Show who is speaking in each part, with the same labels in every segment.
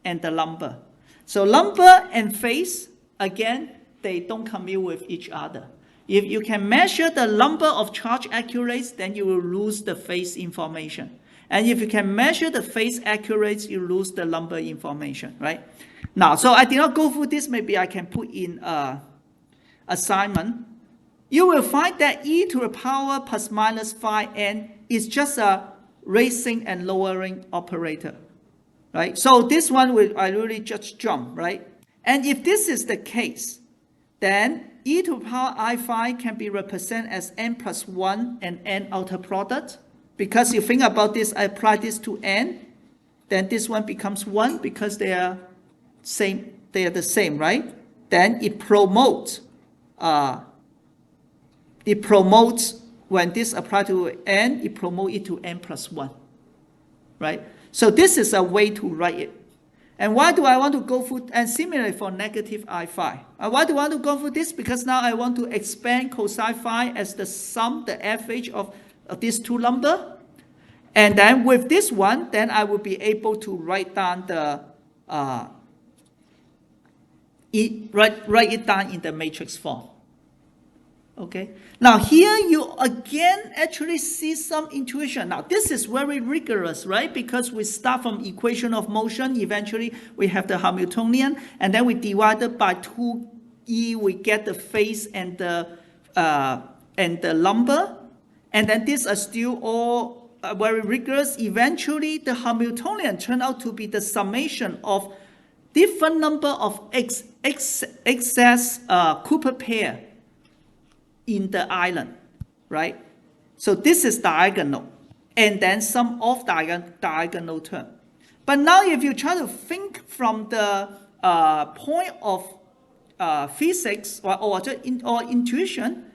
Speaker 1: and the number. So number and phase, again, they don't commute with each other. If you can measure the number of charge accurates, then you will lose the phase information. And if you can measure the phase accurates, you lose the number information, right? Now, so I did not go through this. Maybe I can put in assignment. You will find that e to the power plus minus phi n is just a raising and lowering operator, right? So this one I really just jump, right? And if this is the case, then e to the power I phi can be represented as n plus 1 and n outer product. Because you think about this, I apply this to n, then this one becomes 1 because they are the same, right? Then it promotes when this applies to n, it promotes it to n plus 1, right? So this is a way to write it. And why do I want to go through, and similarly for negative I phi. Why do I want to go through this? Because now I want to expand cosine phi as the sum, the average of these two numbers. And then with this one, then I will be able to write down the, write it down in the matrix form. Okay. Now here you again actually see some intuition. Now this is very rigorous, right? Because we start from equation of motion. Eventually we have the Hamiltonian, and then we divide it by 2e. We get the phase and the number, and then these are still all very rigorous. Eventually the Hamiltonian turned out to be the summation of different number of excess Cooper pair in the island, right? So this is diagonal, and then some of diagonal term. But now if you try to think from the point of physics or intuition,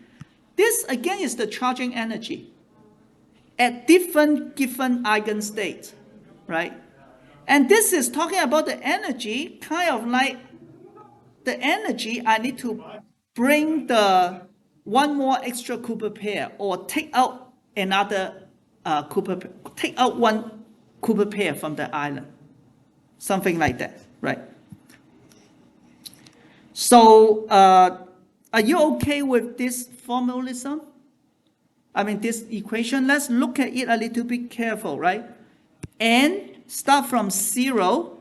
Speaker 1: this again is the charging energy at different given eigenstates, right? And this is talking about the energy, kind of like the energy I need to bring the one more extra Cooper pair, or take out another take out one Cooper pair from the island, something like that, right? So are you okay with this formalism? I mean this equation. Let's look at it a little bit careful, right? N start from 0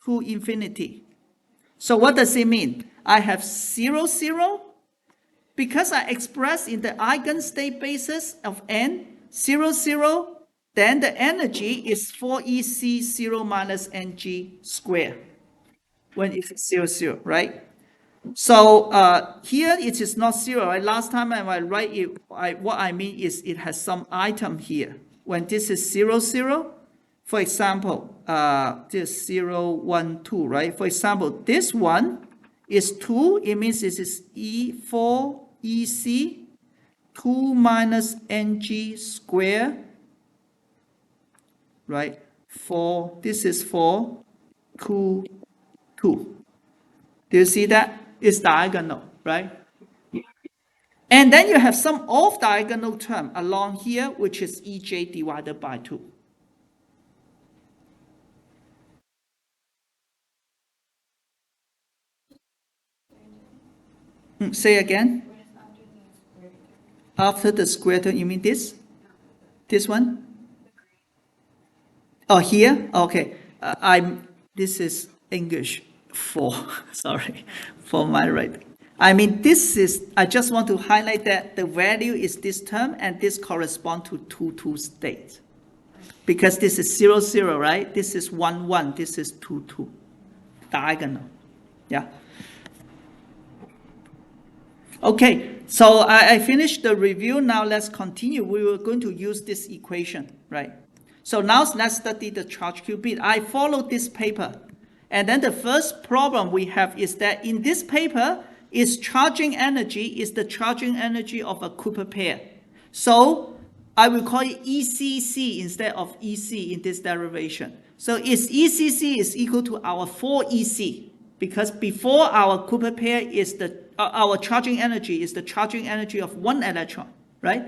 Speaker 1: to infinity. So what does it mean? I have 0, 0. Because I express in the eigenstate basis of n, 0, 0, then the energy is 4EC 0 minus NG squared when it's 0, 0, right? So here it is not 0, right? Last time I write it, what I mean is it has some item here. When this is 0, 0, for example, this 0, 1, 2, right? For example, this one is 2, it means this is E4 EC 2 minus NG squared, right? This is 4, 2, 2. Do you see that? It's diagonal, right? And then you have some off diagonal term along here, which is EJ divided by 2. Say again. After the square term, you mean this? This one? Oh, here? Okay. This is English 4. Sorry for my writing. I mean, this is, I just want to highlight that the value is this term, and this corresponds to 2, 2 state. Because this is 0, 0, right? This is 1, 1. This is 2, 2. Diagonal. Yeah. Okay, so I finished the review. Now let's continue. We were going to use this equation, right? So now let's study the charge qubit. I followed this paper. And then the first problem we have is that in this paper, its charging energy is the charging energy of a Cooper pair. So I will call it ECC instead of EC in this derivation. So its ECC is equal to our 4EC, because before our Cooper pair is our charging energy is the charging energy of one electron, right?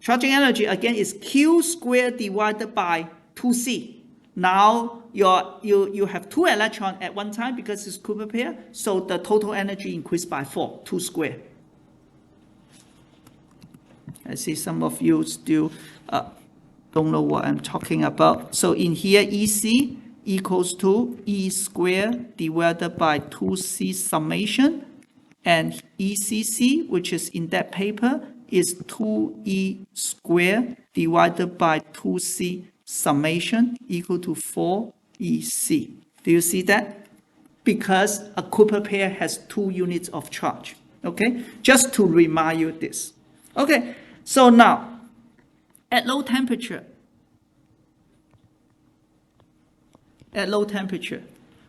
Speaker 1: Charging energy again is Q squared divided by 2C. now you have 2 electrons at one time because it's Cooper pair, so the total energy increased by 4, 2 squared. I see some of you still don't know what I'm talking about. So in here, EC equals to E squared divided by 2C summation, and ECC, which is in that paper, is 2E squared divided by 2C summation equal to 4EC. Do you see that? Because a Cooper pair has 2 units of charge. Okay, just to remind you this. Okay, so now at low temperature,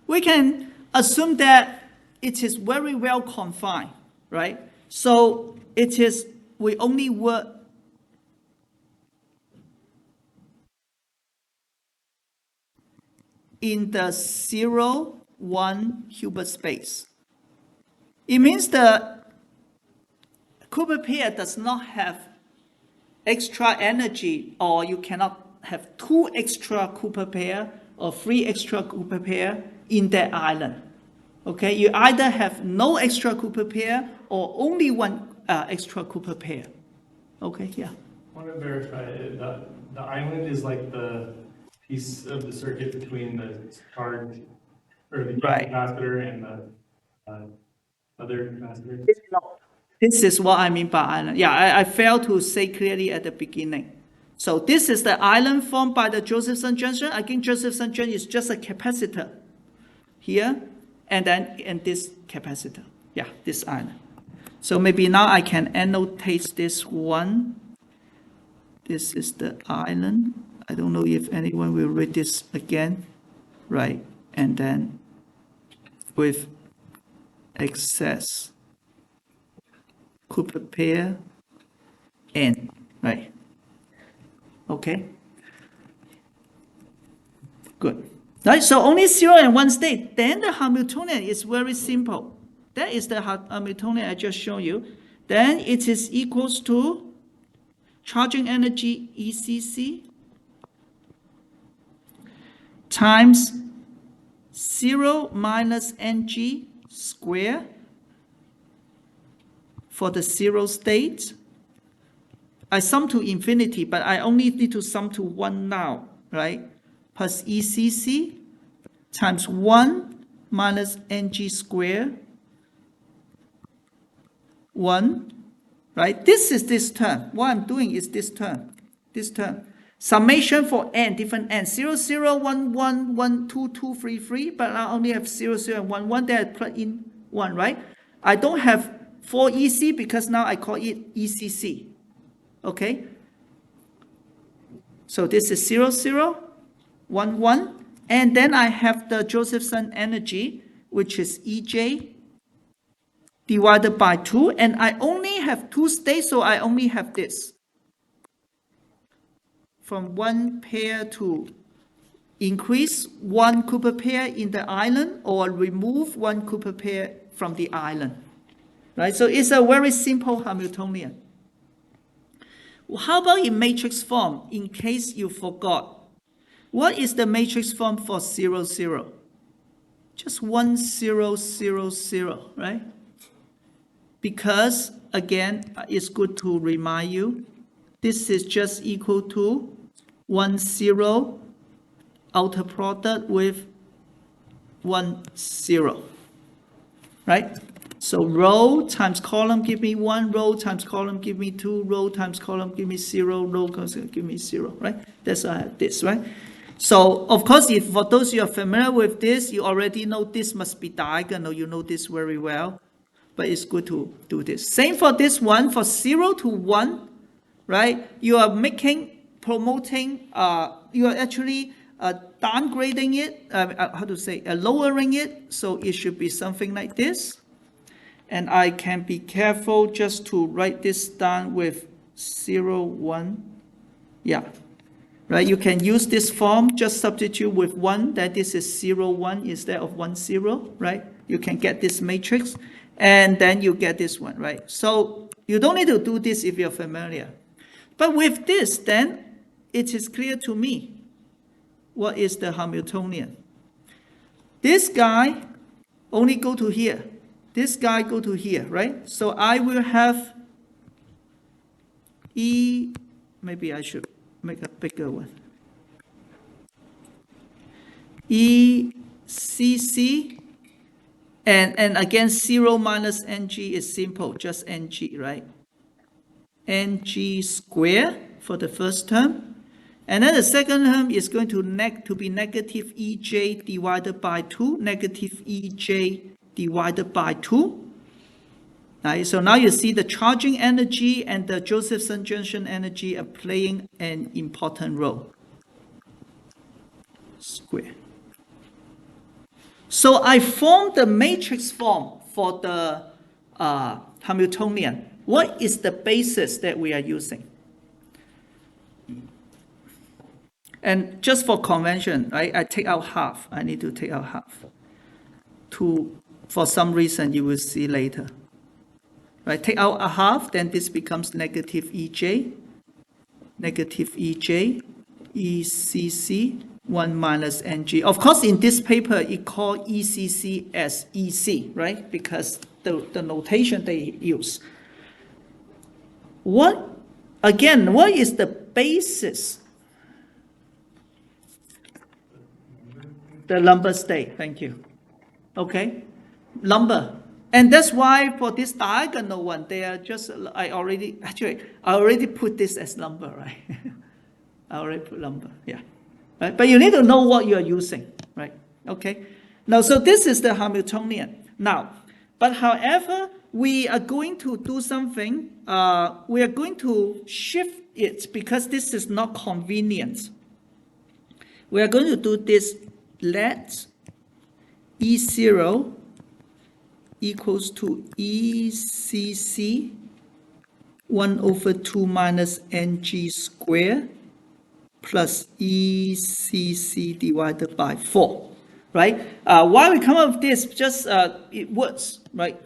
Speaker 1: we can assume that it is very well confined, right? So it is, we only work in the 0, 1 Hilbert space. It means the Cooper pair does not have extra energy, or you cannot have 2 extra Cooper pair or 3 extra Cooper pair in that island. Okay, you either have no extra Cooper pair or only 1 extra Cooper pair. Okay, yeah.
Speaker 2: I want to verify the island is like the piece of the circuit between the charge or the capacitor and the other capacitor.
Speaker 1: This is what I mean by island. Yeah, I failed to say clearly at the beginning. So this is the island formed by the Josephson junction. Again, Josephson junction is just a capacitor here, and then and this capacitor. Yeah, this island. So maybe now I can annotate this one. This is the island. I don't know if anyone will read this again, right? And then with excess Cooper pair N, right? Okay. Good. Right, so only 0 and 1 state. Then the Hamiltonian is very simple. That is the Hamiltonian I just showed you. Then it is equals to charging energy ECC times 0 minus NG squared for the 0 state. I sum to infinity, but I only need to sum to 1 now, right? Plus ECC times 1 minus NG squared 1, right? This is this term. What I'm doing is this term. Summation for n, different n. 0, 0, 1, 1, 1, 2, 2, 3, 3, but I only have 0, 0, and 1, 1. There I plug in 1, right? I don't have 4EC because now I call it ECC. Okay? So this is 0, 0, 1, 1. And then I have the Josephson energy, which is EJ divided by 2. And I only have 2 states, so I only have this. From 1 pair to increase 1 Cooper pair in the island or remove 1 Cooper pair from the island. Right? So it's a very simple Hamiltonian. How about in matrix form, in case you forgot? What is the matrix form for 0, 0? Just 1, 0, 0, 0, right? Because, again, it's good to remind you, this is just equal to 1, 0 outer product with 1, 0, right? So row times column give me 1, row times column give me 2, row times column give me 0, row give me 0, right? That's why I have this, right? So, of course, if for those you are familiar with this, you already know this must be diagonal. You know this very well, but it's good to do this. Same for this one, for 0 to 1, right? You are promoting, you are actually downgrading it, lowering it. So it should be something like this. And I can be careful just to write this down with 0, 1. Yeah. Right, you can use this form, just substitute with 1, that this is 0, 1 instead of 1, 0, right? You can get this matrix, and then you get this one, right? So you don't need to do this if you're familiar. But with this, then, it is clear to me what is the Hamiltonian? This guy only go to here. This guy go to here, right? So I will have E, maybe I should make a bigger one. ECC, and again, 0 minus NG is simple, just NG, right? NG square for the first term. And then the second term is going to be negative EJ divided by 2, negative EJ divided by 2. Right, so now you see the charging energy and the Josephson junction energy are playing an important role. Square. So I formed the matrix form for the Hamiltonian. What is the basis that we are using? And just for convention, right, I take out half. I need to take out half. For some reason, you will see later. Right, take out a half, then this becomes negative EJ, ECC, 1 minus NG. Of course, in this paper, it called ECC as EC, right? Because the notation they use. What is the basis? The number state, thank you. Okay, number. And that's why for this diagonal one, they are just, I already put this as number, right? I already put number, yeah. Right? But you need to know what you are using, right? Okay. Now, so this is the Hamiltonian. Now, but however, we are going to do something. We are going to shift it because this is not convenient. We are going to do this. Let E0 equals to ECC 1/2 minus NG squared plus ECC divided by 4, right? Why we come up with this, just it works, right?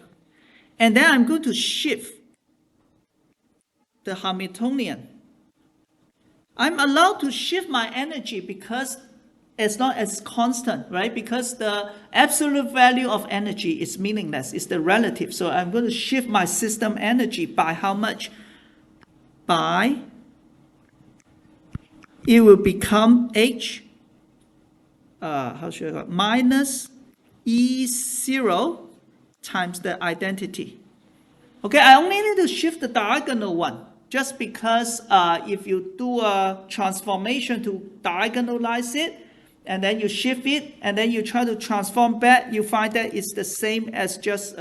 Speaker 1: And then I'm going to shift the Hamiltonian. I'm allowed to shift my energy because it's not as constant, right? Because the absolute value of energy is meaningless, it's the relative. So I'm going to shift my system energy by how much? By, it will become H, minus E0 times the identity. Okay, I only need to shift the diagonal one, just because if you do a transformation to diagonalize it, and then you shift it, and then you try to transform back, you find that it's the same as just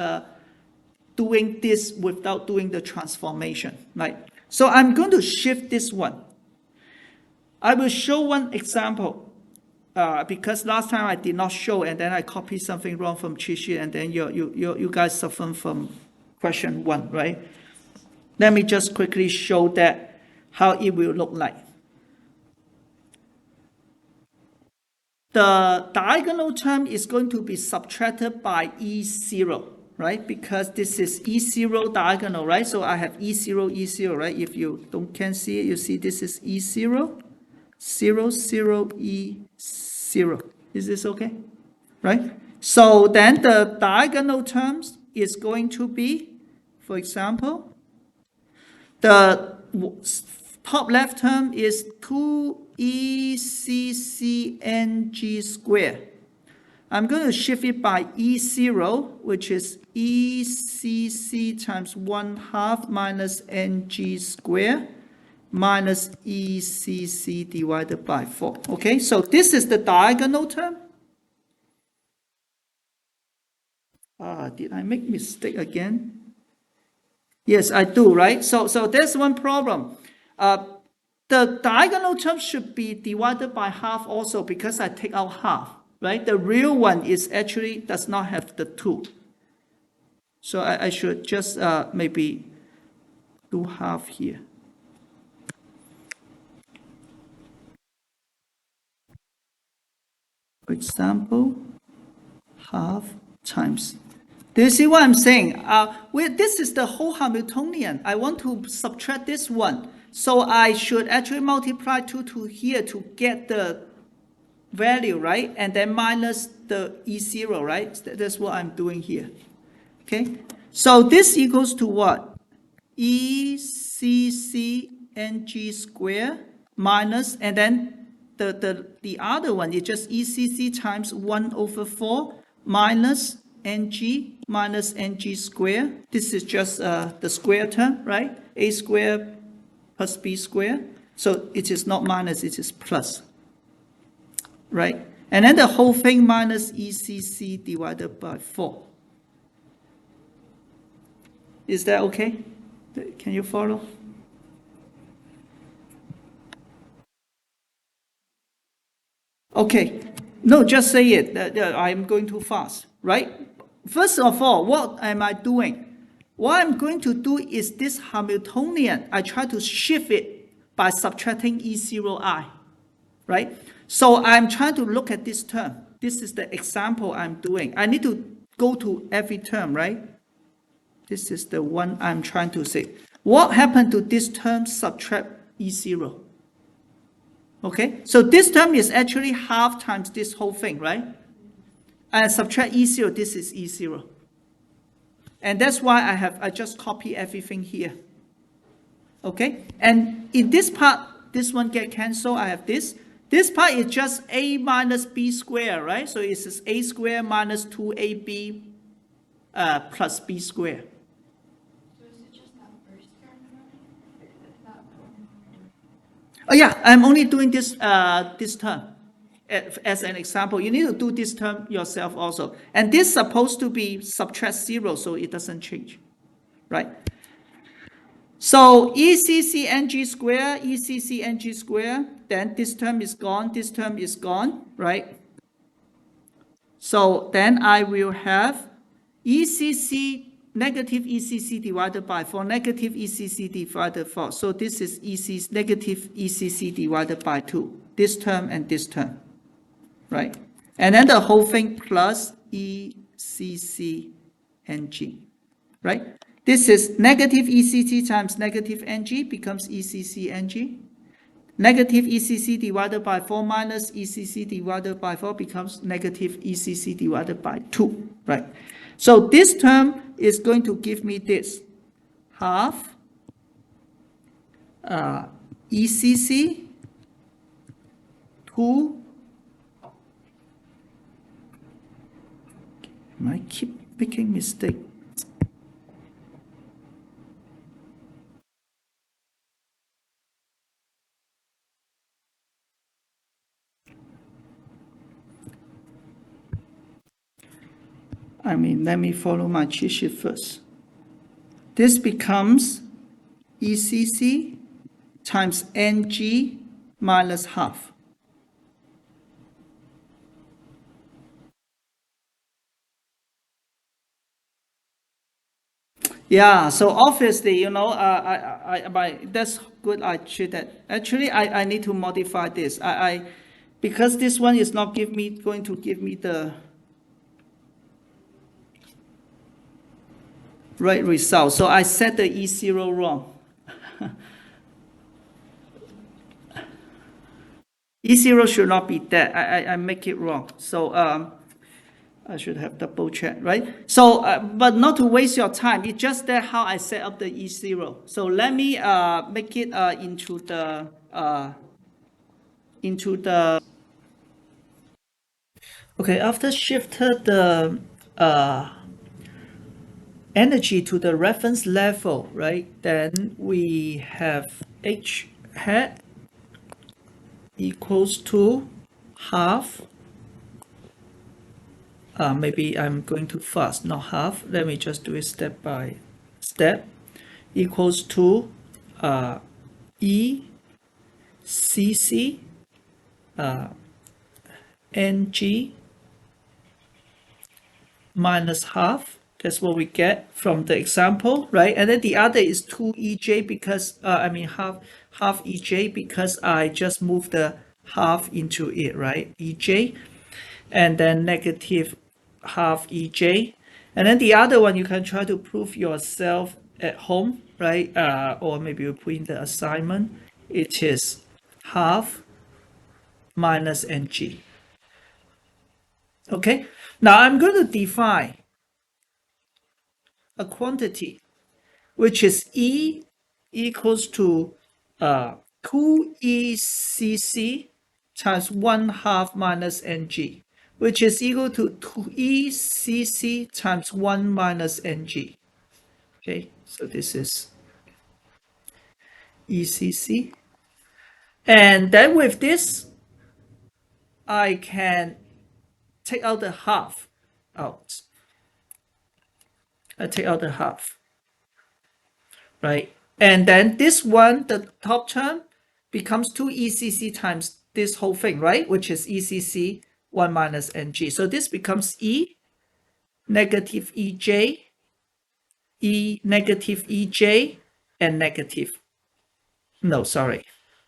Speaker 1: doing this without doing the transformation, right? So I'm going to shift this one. I will show one example, because last time I did not show, and then I copied something wrong from cheat sheet, and then you guys suffer from question 1, right? Let me just quickly show that how it will look like. The diagonal term is going to be subtracted by E0, right? Because this is E0 diagonal, right? So I have E0, right? If you can't see it, you see this is E0, 0, 0, E0. Is this okay? Right? So then the diagonal terms is going to be, for example, the top left term is 2ECCNG squared. I'm going to shift it by E0, which is ECC times 1/2 minus NG squared minus ECC divided by 4. Okay, so this is the diagonal term. Did I make mistake again? Yes, I do, right? So there's one problem. The diagonal term should be divided by half also because I take out half, right? The real one is actually does not have the 2. So I should just maybe do half here. For example, half times. Do you see what I'm saying? This is the whole Hamiltonian. I want to subtract this one. So I should actually multiply 2 to here to get the value, right? And then minus the E0, right? That's what I'm doing here. Okay, so this equals to what? ECC square minus, and then the other one is just ECC times 1/4 minus NG square. This is just the square term, right? A square plus B square. So it is not minus, it is plus, right? And then the whole thing minus ECC divided by 4. Is that okay? Can you follow? Okay. No, just say it. I'm going too fast, right? First of all, what am I doing? What I'm going to do is this Hamiltonian, I try to shift it by subtracting E0I, right? So I'm trying to look at this term. This is the example I'm doing. I need to go to every term, right? This is the one I'm trying to say. What happened to this term subtract E0? Okay, so this term is actually half times this whole thing, right? And subtract E0, this is E0. And that's why I just copy everything here. Okay, and in this part, this one get cancelled, I have this. This part is just A minus B squared, right? So it's A squared minus 2AB plus B squared. Oh yeah, I'm only doing this this term as an example. You need to do this term yourself also. And this is supposed to be subtract 0, so it doesn't change, right? So ECC square, then this term is gone, right? So then I will have negative ECC divided by 4, negative ECC divided by 4. So this is negative ECC divided by 2, this term and this term, right? And then the whole thing plus ECC right? This is negative ECC times negative NG becomes ECC NG. Negative ECC divided by 4 minus ECC divided by 4 becomes negative ECC divided by 2, right? So this term is going to give me this, half ECC 2, I keep making mistake. Let me follow my cheat sheet first. This becomes ECC times NG minus half. Yeah, so obviously, that's good I cheated. Actually, I need to modify this. Because this one is not going to give me the right result. So I set the E0 wrong. E0 should not be that. I make it wrong. So I should have double check, right? So, but not to waste your time, it's just that how I set up the E0. So let me make it into the okay, after shifted the energy to the reference level, right? Then we have H hat equals to half. Maybe I'm going too fast, not half. Let me just do it step by step. Equals to ECC NG minus half. That's what we get from the example, right? And then the other is 2EJ because, half EJ because I just moved the half into it, right? EJ. And then negative half EJ. And then the other one you can try to prove yourself at home, right? Or maybe you put in the assignment. It is half minus NG. Okay, now I'm going to define a quantity which is E equals to 2ECC times 1/2 minus NG, which is equal to 2ECC times 1 minus NG. Okay, so this is ECC. And then with this, I can take out the half out. I take out the half, right? And then this one, the top term, becomes 2ECC times this whole thing, right? Which is ECC 1 minus NG. So this becomes E negative EJ, E negative EJ, and negative. No, sorry.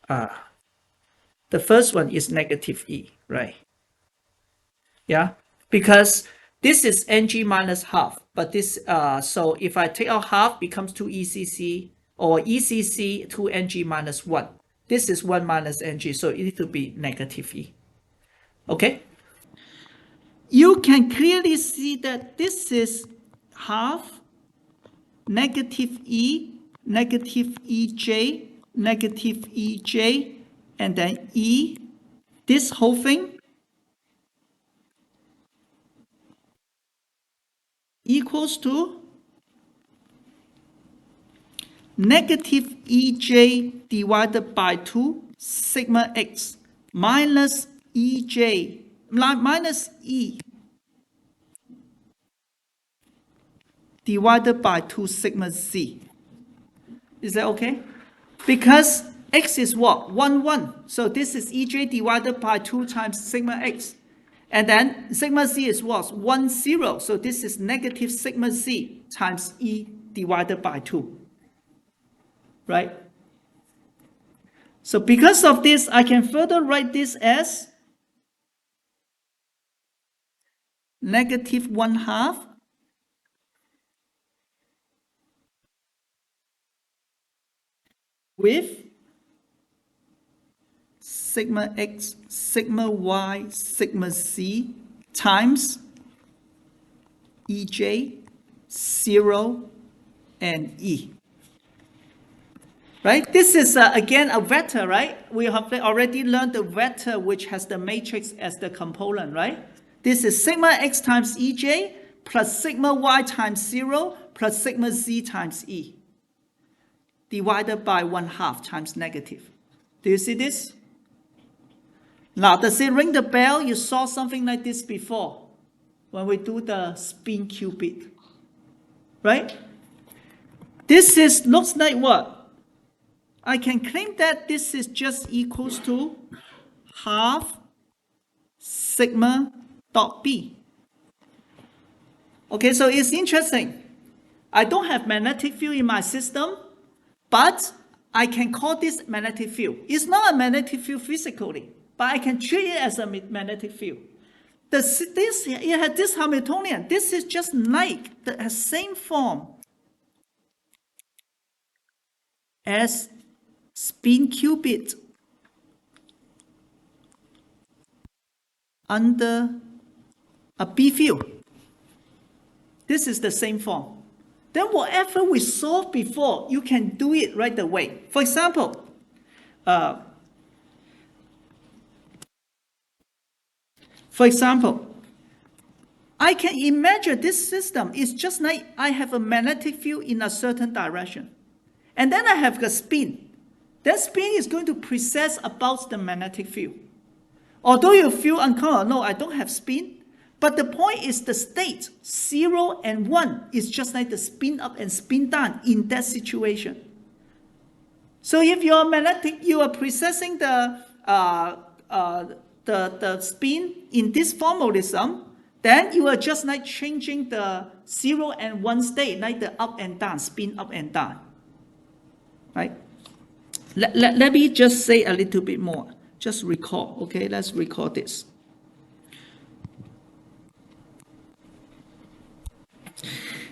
Speaker 1: The first one is negative E, right? Yeah, because this is NG minus half, but this, so if I take out half, becomes 2ECC, or ECC 2NG minus 1. This is 1 minus NG, so it needs to be negative E. Okay? You can clearly see that this is half negative E, negative EJ, negative EJ, and then E. This whole thing equals to negative EJ divided by 2 sigma x minus EJ minus E divided by 2 sigma z. Is that okay? Because x is what? 1, 1. So this is EJ divided by 2 times sigma x. And then sigma z is what? 1, 0. So this is negative sigma z times E divided by 2. Right? So because of this, I can further write this as negative 1/2 with sigma x, sigma y, sigma z times EJ, 0, and E. Right? This is, again, a vector, right? We have already learned the vector which has the matrix as the component, right? This is sigma x times EJ plus sigma y times 0 plus sigma z times E divided by 1/2 times negative. Do you see this? Now, does it ring the bell? You saw something like this before when we do the spin qubit, right? This is, looks like what? I can claim that this is just equals to half sigma dot B. Okay, so it's interesting. I don't have magnetic field in my system, but I can call this magnetic field. It's not a magnetic field physically, but I can treat it as a magnetic field. It has this Hamiltonian. This is just like the same form as spin qubit under a B field. This is the same form. Then whatever we solved before, you can do it right away. For example, I can imagine this system is just like I have a magnetic field in a certain direction. And then I have a spin. That spin is going to precess about the magnetic field. Although you feel uncomfortable, no, I don't have spin. But the point is the state, 0 and 1, is just like the spin up and spin down in that situation. So if you are magnetic, you are precessing the spin in this formalism, then you are just like changing the 0 and 1 state, like the up and down, spin up and down. Right? Let me just say a little bit more. Just recall, okay? Let's recall this.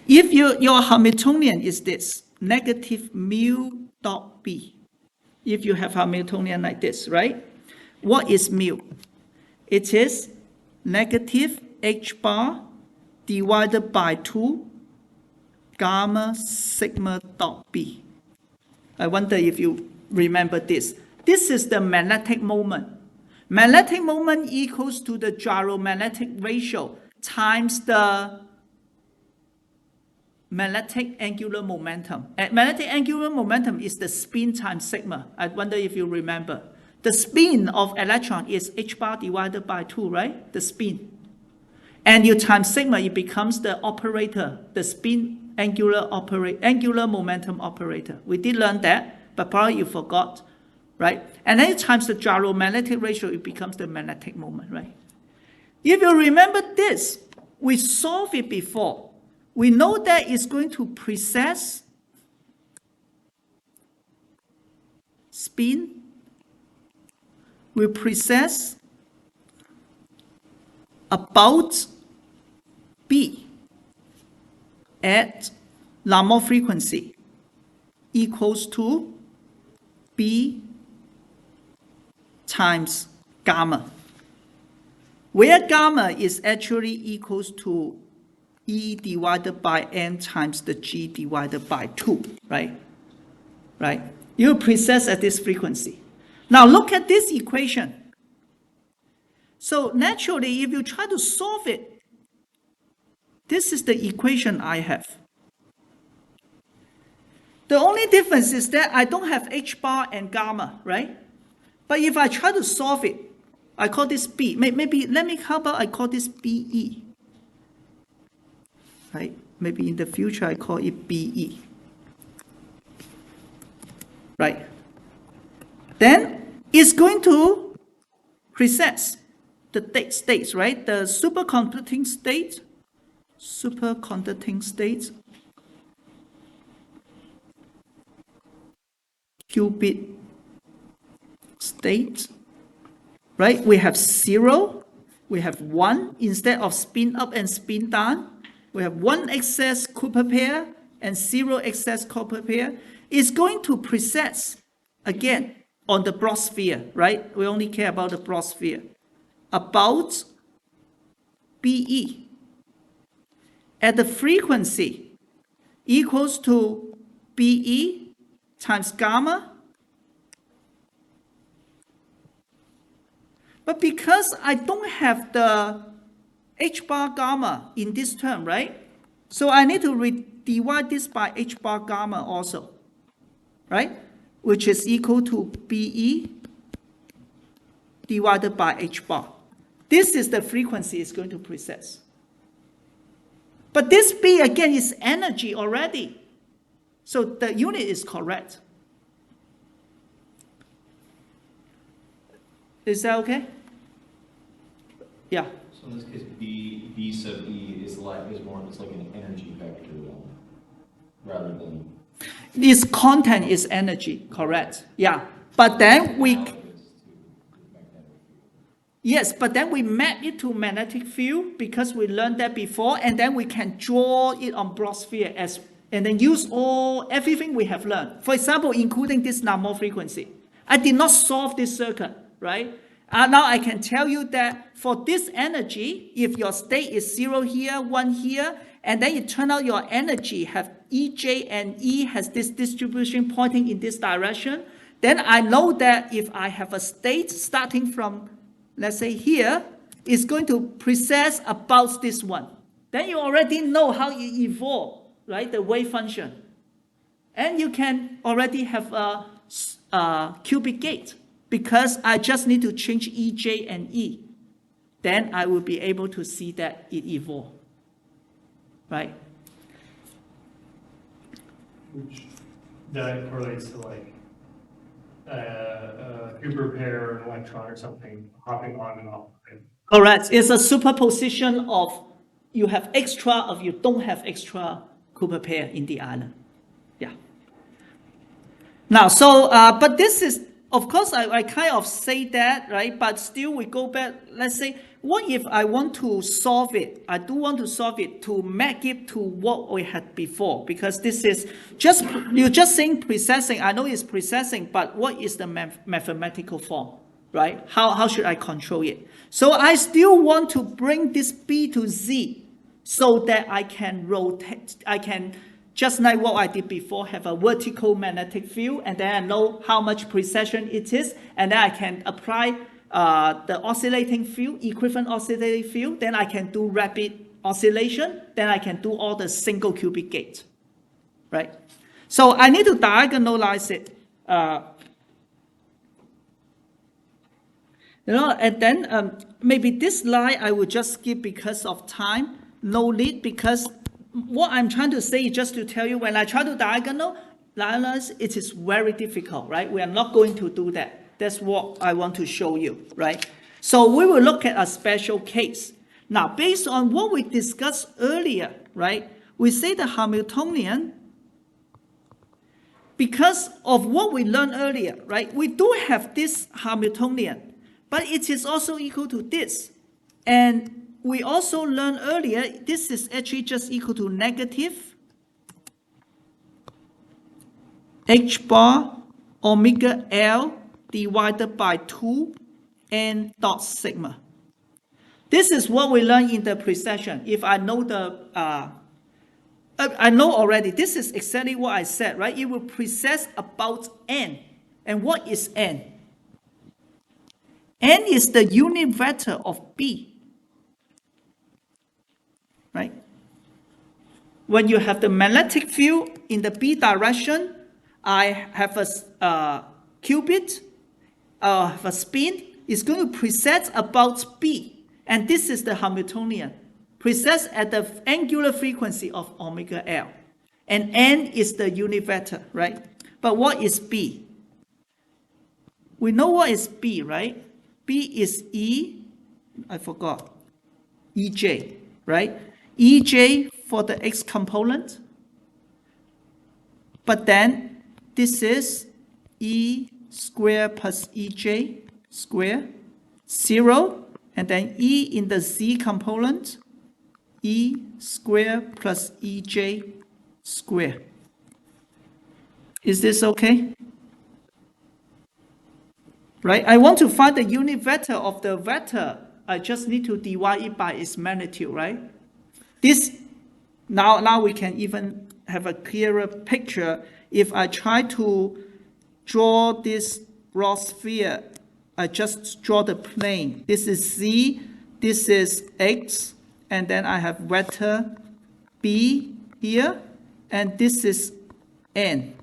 Speaker 1: If your Hamiltonian is this, negative mu dot B. If you have Hamiltonian like this, right? What is mu? It is negative h bar divided by 2 gamma sigma dot b. I wonder if you remember this. This is the magnetic moment. Magnetic moment equals to the gyromagnetic ratio times the magnetic angular momentum. Magnetic angular momentum is the spin times sigma. I wonder if you remember. The spin of electron is h bar divided by 2, right? The spin. And you times sigma, it becomes the operator, the spin angular momentum operator. We did learn that, but probably you forgot, right? And then times the gyromagnetic ratio, it becomes the magnetic moment, right? If you remember this, we solved it before. We know that it's going to precess spin, will precess about B at Raman frequency equals to B times gamma, where gamma is actually equals to E divided by N times the G divided by 2, right? Right? You precess at this frequency. Now look at this equation. So naturally, if you try to solve it, this is the equation I have. The only difference is that I don't have H bar and gamma, right? But if I try to solve it, I call this B. Maybe, how about I call this BE? Right? Maybe in the future I call it BE. Right? Then it's going to precess the states, right? The superconducting state, qubit state, right? We have 0, we have 1 instead of spin up and spin down. We have 1 excess Cooper pair and 0 excess Cooper pair. It's going to precess again on the Bloch sphere, right? We only care about the Bloch sphere. About BE at the frequency equals to BE times gamma. But because I don't have the H bar gamma in this term, right? So I need to divide this by H bar gamma also, right? Which is equal to BE divided by H bar. This is the frequency it's going to precess. But this B again is energy already. So the unit is correct. Is that okay? Yeah.
Speaker 3: So in this case, B sub E is like an energy vector rather than.
Speaker 1: Its content is energy, correct? Yeah. But then we. Yes, but then we map it to magnetic field because we learned that before, and then we can draw it on Bloch sphere and then use everything we have learned. For example, including this Raman frequency. I did not solve this circuit, right? Now I can tell you that for this energy, if your state is 0 here, 1 here, and then it turns out your energy have EJ and E has this distribution pointing in this direction, then I know that if I have a state starting from, let's say here, it's going to precess about this one. Then you already know how it evolves, right? The wave function. And you can already have a Qubit gate because I just need to change EJ and E. Then I will be able to see that it evolves, right?
Speaker 2: Which that correlates to like a Cooper pair or an electron or something hopping on and off. Right?
Speaker 1: Correct. It's a superposition of you have extra of you don't have extra Cooper pair in the island. Yeah. Now, so, but this is, of course, I kind of say that, right? But still we go back, let's say, what if I want to solve it? I do want to solve it to make it to what we had before, because this is just, you're just saying precessing. I know it's precessing, but what is the mathematical form? right? How should I control it? So I still want to bring this B to Z so that I can rotate, I can, just like what I did before, have a vertical magnetic field, and then I know how much precession it is, and then I can apply the oscillating field, equivalent oscillating field, then I can do rapid oscillation, then I can do all the single qubit gate, right? So I need to diagonalize it. And then maybe this line I will just skip because of time. No need, because what I'm trying to say is just to tell you, when I try to diagonalize, it is very difficult, right? We are not going to do that. That's what I want to show you, right? So we will look at a special case. Now, based on what we discussed earlier, right? We say the Hamiltonian, because of what we learned earlier, right? We do have this Hamiltonian, but it is also equal to this. And we also learned earlier, this is actually just equal to negative h bar omega L divided by 2 n dot sigma. This is what we learned in the precession. If I know I know already, this is exactly what I said, right? It will precess about n. And what is n? N is the unit vector of B, right? When you have the magnetic field in the B direction, I have a qubit, have a spin, it's going to precess about B. And this is the Hamiltonian, precess at the angular frequency of omega L. And N is the unit vector, right? But what is B? We know what is B, right? B is I forgot, EJ, right? EJ for the X component. But then this is E squared plus EJ squared, 0. And then E in the Z component, E squared plus EJ squared. Is this okay? Right? I want to find the unit vector of the vector. I just need to divide it by its magnitude, right? This, now we can even have a clearer picture. If I try to draw this Bloch sphere, I just draw the plane. This is Z, this is X, and then I have vector B here, and this is N.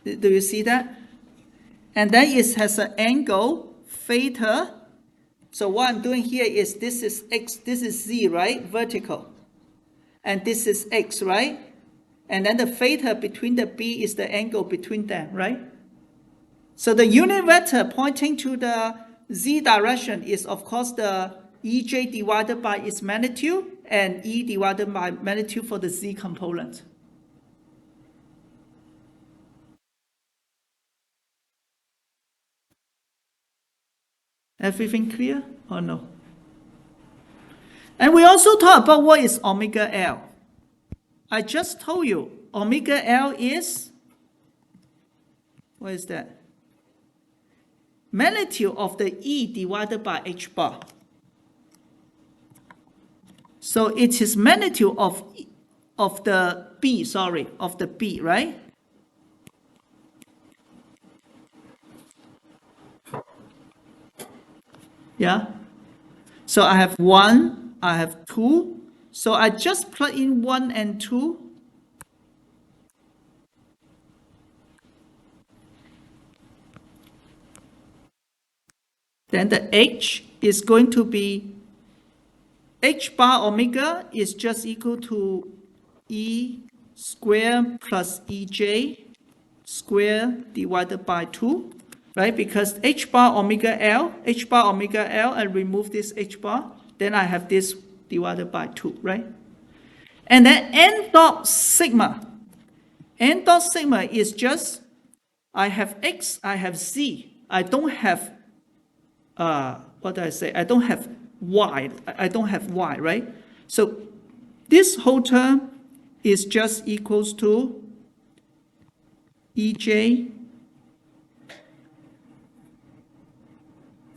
Speaker 1: Do you see that? And then it has an angle, theta. So what I'm doing here is, this is X, this is Z, right? Vertical. And this is X, right? And then the theta between the B is the angle between them, right? So the unit vector pointing to the Z direction is, of course, the EJ divided by its magnitude and E divided by magnitude for the Z component. Everything clear or no? And we also talk about what is omega L. I just told you, omega L is, what is that? Magnitude of the E divided by H bar. So it is magnitude of the B, of the B, right? Yeah? So I have 1, I have 2. So I just plug in 1 and 2. Then the H is going to be, H bar omega is just equal to E squared plus EJ squared divided by 2, right? Because H bar omega L, and remove this H bar, then I have this divided by 2, right? And then N dot sigma. N dot sigma is just, I have X, I have Z. I don't have, what did I say? I don't have Y. I don't have Y, right? So this whole term is just equals to EJ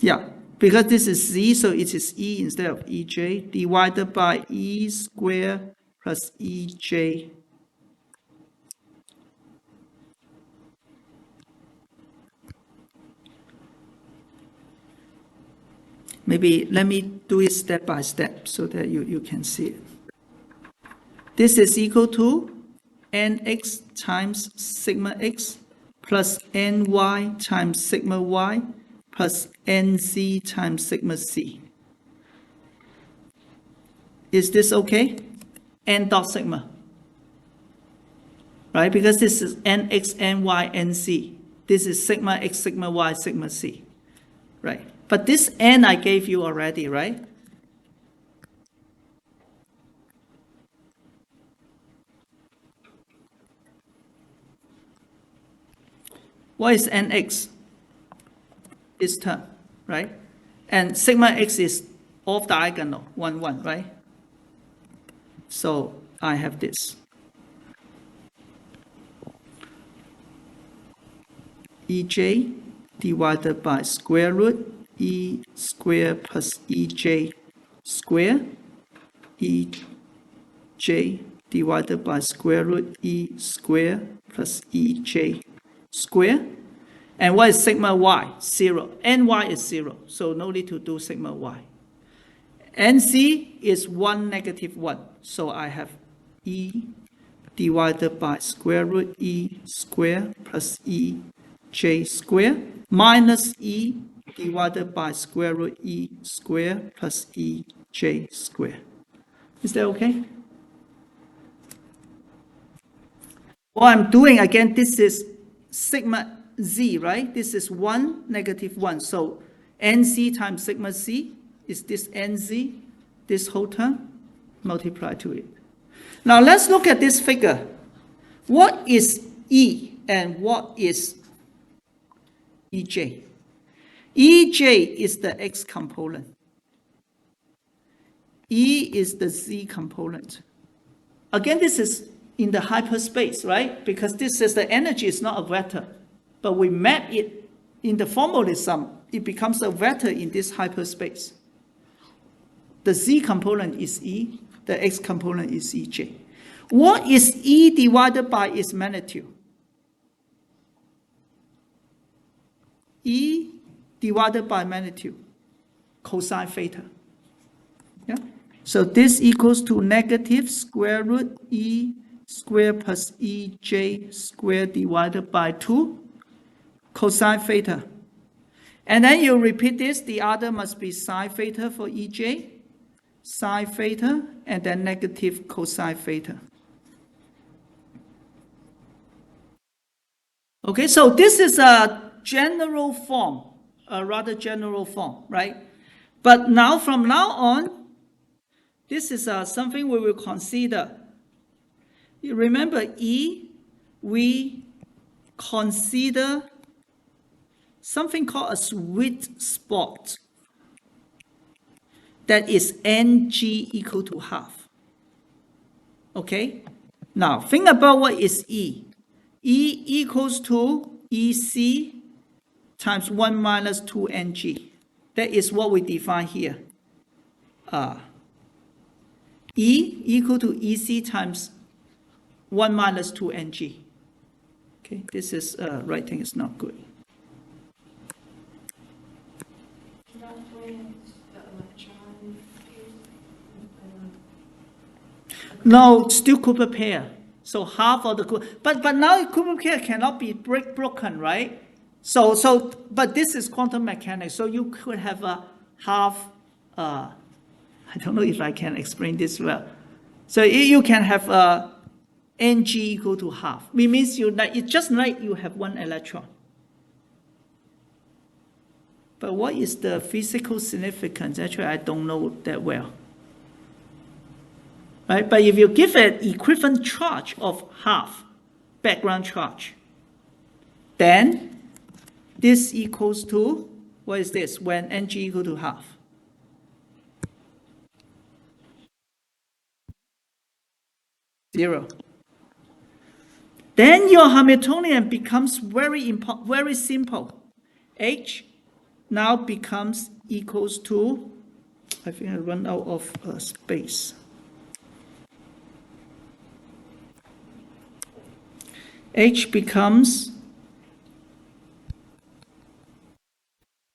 Speaker 1: Yeah, because this is Z, so it is E instead of EJ divided by E squared plus EJ. Maybe let me do it step by step so that you can see it. This is equal to nx times sigma x plus ny times sigma y plus nz times sigma c. Is this okay? N dot sigma. Right? Because this is nx, ny, nc. This is sigma x, sigma y, sigma c. Right? But this n I gave you already, right? What is nx? This term, right? And sigma x is off diagonal, 1, 1, right? So I have this. EJ divided by square root E squared plus EJ square, EJ divided by square root E square plus EJ square. And what is sigma y? 0. Ny is 0, so no need to do sigma y. Nc is 1, negative 1, so I have E divided by square root E square plus EJ square minus E divided by square root E square plus EJ square. Is that okay? What I'm doing, again, this is sigma z, right? This is 1, negative 1. So nc times sigma z is this nz, this whole term, multiply to it. Now let's look at this figure. What is E and what is EJ? EJ is the x component. E is the z component. Again, this is in the hyperspace, right? Because this is the energy is not a vector, but we map it in the formalism, it becomes a vector in this hyperspace. The z component is E, the x component is EJ. What is E divided by its magnitude? E divided by magnitude, cosine theta. Yeah? So this equals to negative square root E square plus EJ square divided by 2 cosine theta. And then you repeat this, the other must be sine theta for EJ, sine theta, and then negative cosine theta. Okay, so this is a general form, a rather general form, right? But now, from now on, this is something we will consider. You remember E, we consider something called a sweet spot that is Ng equal to half. Okay? Now, think about what is E. E equals to EC times 1 minus 2 Ng. That is what we define here. E equal to EC times 1 minus 2 Ng. Okay, this is writing is not good. No, still Qubit pair. So half of the Qubit, but now Qubit pair cannot be broken, right? But this is quantum mechanics. So you could have a half. I don't know if I can explain this well. So you can have a Ng equal to half. It means it's just like you have 1 electron. But what is the physical significance? Actually, I don't know that well. Right? But if you give an equivalent charge of half, background charge, then this equals to, what is this, when Ng equal to half? Zero. Then your Hamiltonian becomes very simple. H now becomes equals to, I think I run out of space. H becomes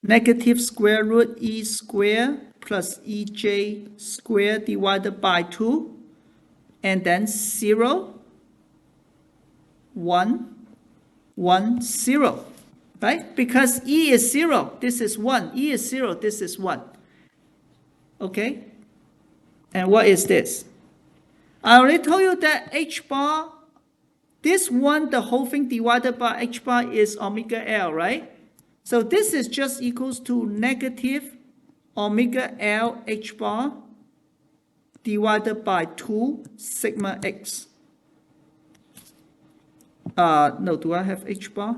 Speaker 1: negative square root E square plus EJ square divided by 2, and then 0, 1, 1, 0, right? Because E is 0, this is 1. E is 0, this is 1. Okay? And what is this? I already told you that H bar, this one, the whole thing divided by H bar is omega L, right? So this is just equals to negative omega L H bar divided by 2 sigma x. No, do I have H bar?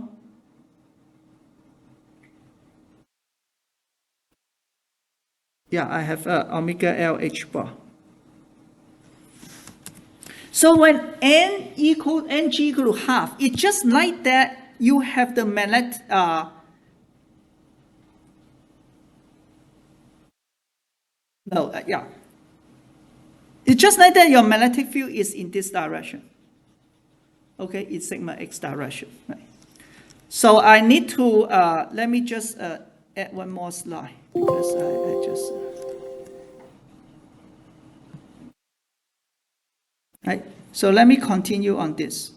Speaker 1: Yeah, I have omega L H bar. So when Ng equal to half, it's just like that you have the magnetic, It's just like that your magnetic field is in this direction. Okay, it's sigma x direction, right? So I need to, let me just add one more slide, because I just, right? So let me continue on this.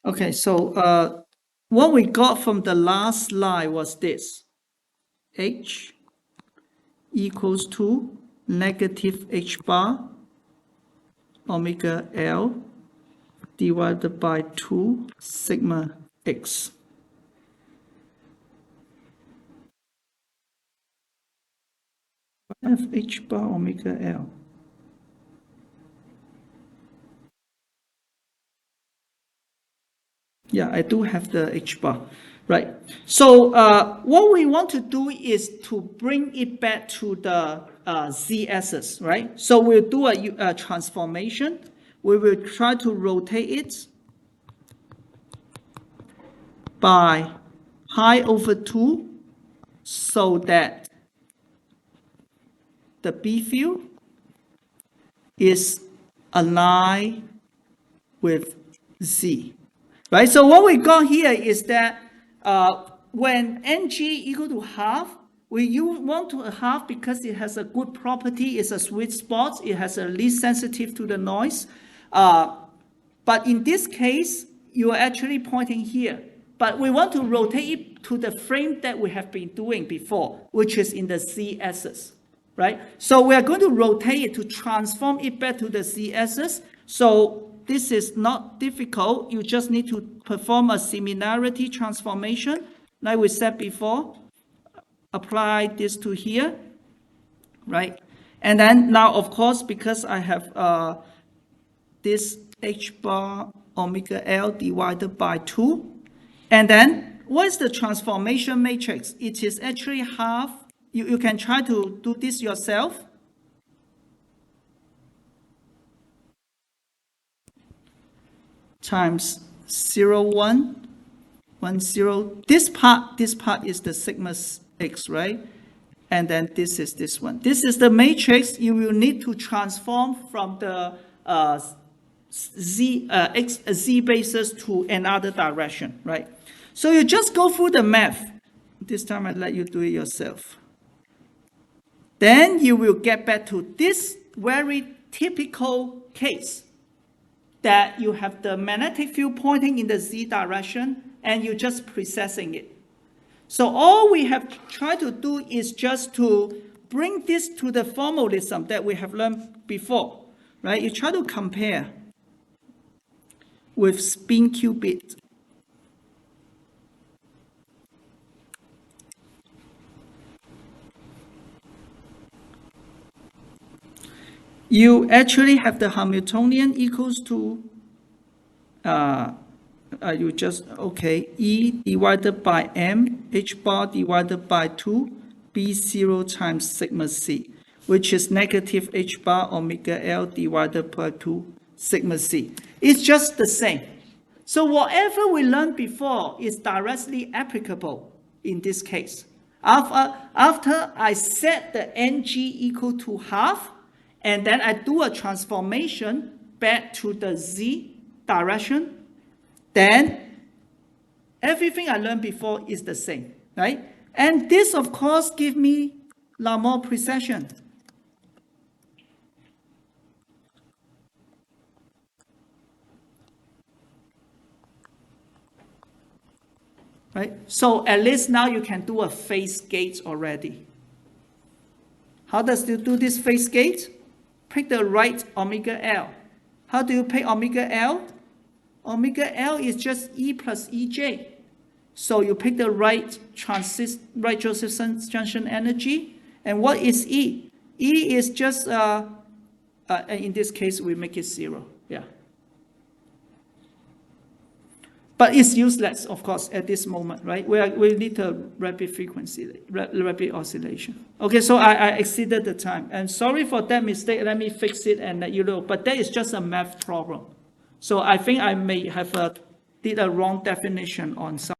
Speaker 1: Okay, so what we got from the last slide was this. H equals to negative H bar omega L divided by 2 sigma x. I have H bar omega L. Yeah, I do have the H bar, right? So what we want to do is to bring it back to the z-axis, right? So we'll do a transformation. We will try to rotate it by pi over 2 so that the B field is aligned with Z. Right, so what we got here is that when Ng equal to half, we want to half because it has a good property, it's a sweet spot, it has a least sensitive to the noise. But in this case, you are actually pointing here. But we want to rotate it to the frame that we have been doing before, which is in the z-axis, right? So we are going to rotate it to transform it back to the z-axis. So this is not difficult. You just need to perform a similarity transformation, like we said before. Apply this to here, right? And then now, of course, because I have this H bar omega L divided by 2, and then what is the transformation matrix? It is actually half. You can try to do this yourself. Times 0, 1, 1, 0. This part is the sigma x, right? And then this is this one. This is the matrix you will need to transform from the z basis to another direction, right? So you just go through the math. This time I let you do it yourself. Then you will get back to this very typical case that you have the magnetic field pointing in the z direction and you're just processing it. So all we have tried to do is just to bring this to the formalism that we have learned before, right? You try to compare with spin qubit. You actually have the Hamiltonian equals to, you just, okay, E divided by M, H bar divided by 2, B0 times sigma C, which is negative H bar omega L divided by 2 sigma C. It's just the same. So whatever we learned before is directly applicable in this case. After I set the ng equal to half, and then I do a transformation back to the z direction, then everything I learned before is the same, right? And this, of course, gives me a lot more precision. Right? So at least now you can do a phase gate already. How does you do this phase gate? Pick the right omega L. How do you pick omega L? Omega L is just E plus EJ. So you pick the right Josephson junction energy. And what is E? E is just, in this case, we make it 0. Yeah. But it's useless, of course, at this moment, right? We need a rapid frequency, rapid oscillation. Okay, so I exceeded the time. And sorry for that mistake. Let me fix it and let you know. But that is just a math problem. So I think I may have did a wrong definition on some.